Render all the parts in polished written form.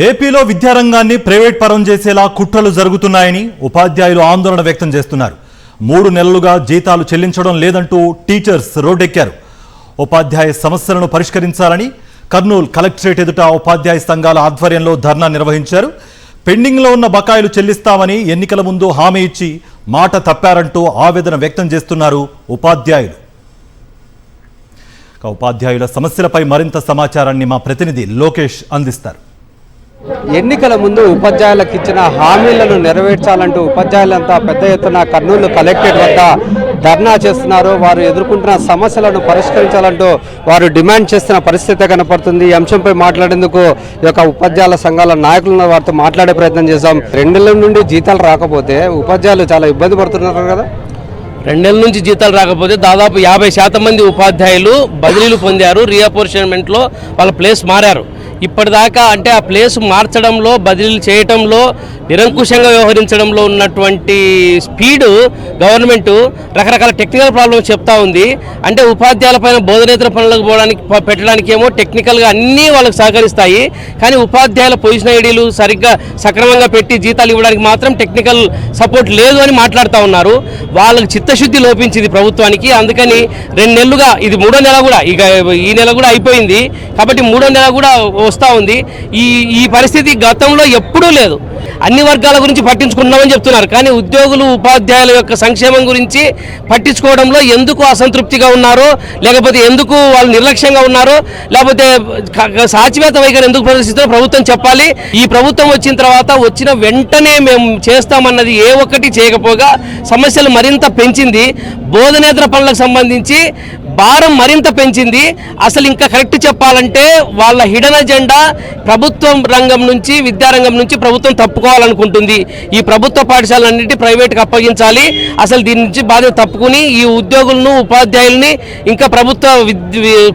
ఏపీలో విద్యారంగాన్ని ప్రైవేట్ పరం చేసేలా కుట్రలు జరుగుతున్నాయని ఉపాధ్యాయులు ఆందోళన వ్యక్తం చేస్తున్నారు. 3 నెలలుగా జీతాలు చెల్లించడం లేదంటూ టీచర్స్ రోడ్డెక్కారు. ఉపాధ్యాయ సమస్యలను పరిష్కరించాలని కర్నూలు కలెక్టరేట్ ఎదుట ఉపాధ్యాయ సంఘాల ఆధ్వర్యంలో ధర్నా నిర్వహించారు. పెండింగ్లో ఉన్న బకాయిలు చెల్లిస్తామని ఎన్నికల ముందు హామీ ఇచ్చి మాట తప్పారంటూ ఆవేదన వ్యక్తం చేస్తున్నారు ఉపాధ్యాయులు. ఉపాధ్యాయుల సమస్యలపై మరింత సమాచారాన్ని మా ప్రతినిధి లోకేష్ అందిస్తారు. ఎన్నికల ముందు ఉపాధ్యాయులకు ఇచ్చిన హామీలను నెరవేర్చాలంటూ ఉపాధ్యాయులంతా పెద్ద ఎత్తున కర్నూలు కలెక్టరేట్ వద్ద ధర్నా చేస్తున్నారు. వారు ఎదుర్కొంటున్న సమస్యలను పరిష్కరించాలంటూ వారు డిమాండ్ చేస్తున్న పరిస్థితి కనపడుతుంది. ఈ అంశంపై మాట్లాడేందుకు ఈ యొక్క ఉపాధ్యాయుల సంఘాల నాయకులను వారితో మాట్లాడే ప్రయత్నం చేశాం. 2 నెలల నుండి జీతాలు రాకపోతే ఉపాధ్యాయులు చాలా ఇబ్బంది పడుతున్నారు కదా. 2 నెలల నుంచి జీతాలు రాకపోతే దాదాపు 50% మంది ఉపాధ్యాయులు బదిలీలు పొందారు. రీఅపోర్షన్మెంట్లో వాళ్ళ ప్లేస్ మారారు. ఇప్పటిదాకా అంటే ఆ ప్లేస్ మార్చడంలో, బదిలీలు చేయటంలో, నిరంకుశంగా వ్యవహరించడంలో ఉన్నటువంటి స్పీడు గవర్నమెంట్ రకరకాల టెక్నికల్ ప్రాబ్లమ్స్ చెప్తా ఉంది. అంటే ఉపాధ్యాయులపైన బోధనేతర పనులకు పెట్టడానికి ఏమో టెక్నికల్గా అన్నీ వాళ్ళకి సహకరిస్తాయి. కానీ ఉపాధ్యాయుల పొజిషన్ ఐడీలు సరిగ్గా సక్రమంగా పెట్టి జీతాలు ఇవ్వడానికి మాత్రం టెక్నికల్ సపోర్ట్ లేదు అని మాట్లాడుతూ ఉన్నారు. వాళ్ళకి చిత్తశుద్ధి లోపించింది ప్రభుత్వానికి. అందుకని 2 నెలలుగా, ఇది 3వ నెల కూడా, ఇక ఈ నెల కూడా అయిపోయింది కాబట్టి 3వ నెల కూడా వస్తూ ఉంది. ఈ పరిస్థితి గతంలో ఎప్పుడూ లేదు. అన్ని వర్గాల గురించి పట్టించుకుంటున్నామని చెప్తున్నారు. కానీ ఉద్యోగులు, ఉపాధ్యాయుల యొక్క సంక్షేమం గురించి పట్టించుకోవడంలో ఎందుకు అసంతృప్తిగా ఉన్నారో, లేకపోతే ఎందుకు వాళ్ళు నిర్లక్ష్యంగా ఉన్నారో, లేకపోతే సాచివేత వైఖరి ఎందుకు ప్రదర్శిస్తారో ప్రభుత్వం చెప్పాలి. ఈ ప్రభుత్వం వచ్చిన తర్వాత వచ్చిన వెంటనే మేము చేస్తామన్నది ఏ ఒక్కటి చేయకపోగా సమస్యలు మరింత పెంచింది. బోధనేతర పనులకు సంబంధించి భారం మరింత పెంచింది. అసలు ఇంకా కరెక్ట్ చెప్పాలంటే వాళ్ళ హిడెన్ అజెండా ప్రభుత్వం రంగం నుంచి, విద్యారంగం నుంచి ప్రభుత్వం తప్పుకోవాలనుకుంటుంది. ఈ ప్రభుత్వ పాఠశాలన్నింటి ప్రైవేట్కి అప్పగించాలి. అసలు దీని నుంచి బాధ్యత తప్పుకుని ఈ ఉద్యోగులను, ఉపాధ్యాయుల్ని, ఇంకా ప్రభుత్వ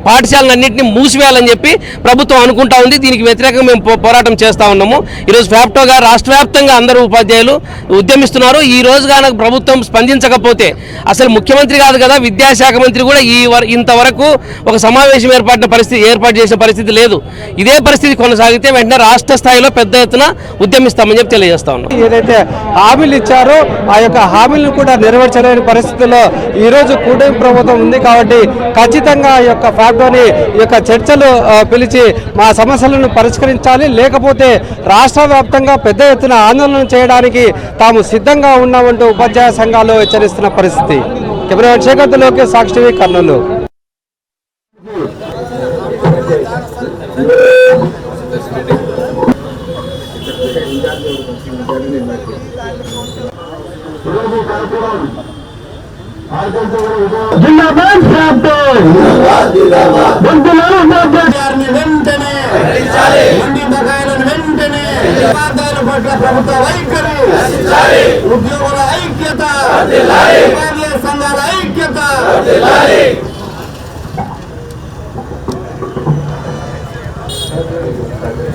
పాఠశాలన్నింటినీ మూసివేయాలని చెప్పి ప్రభుత్వం అనుకుంటా ఉంది. దీనికి వ్యతిరేకంగా మేము పోరాటం చేస్తూ ఉన్నాము. ఈరోజు ఫ్యాప్టోగా రాష్ట్ర వ్యాప్తంగా అందరూ ఉపాధ్యాయులు ఉద్యమిస్తున్నారు. ఈ రోజు కనుక ప్రభుత్వం స్పందించకపోతే, అసలు ముఖ్యమంత్రి కాదు కదా, విద్యాశాఖ మంత్రి కూడా ఇంతవరకు ఒక సమావేశం ఏర్పాటు చేసిన పరిస్థితి లేదు. ఇదే పరిస్థితి కొనసాగితే వెంటనే రాష్ట్ర స్థాయిలో పెద్ద ఎత్తున ఉద్యమిస్తామని చెప్పి తెలియజేస్తా ఉన్నాం. ఏదైతే హామీలు ఇచ్చారో ఆ యొక్క హామీలను కూడా నెరవేర్చలేని పరిస్థితుల్లో ఈరోజు కూటమి ప్రభుత్వం ఉంది. కాబట్టి ఖచ్చితంగా ఈ యొక్క ఫ్యాక్టోని ఈ యొక్క చర్చలు పిలిచి మా సమస్యలను పరిష్కరించాలి. లేకపోతే రాష్ట్ర వ్యాప్తంగా పెద్ద ఎత్తున ఆందోళన చేయడానికి తాము సిద్ధంగా ఉన్నామంటూ ఉపాధ్యాయ సంఘాలు హెచ్చరిస్తున్న పరిస్థితి. కెమెరా శేఖర్ లోకే, సాక్షి టీవీ, కర్నూలు. ప్రభుత్వ వైఖరి, ఉద్యోగుల ఐక్యత,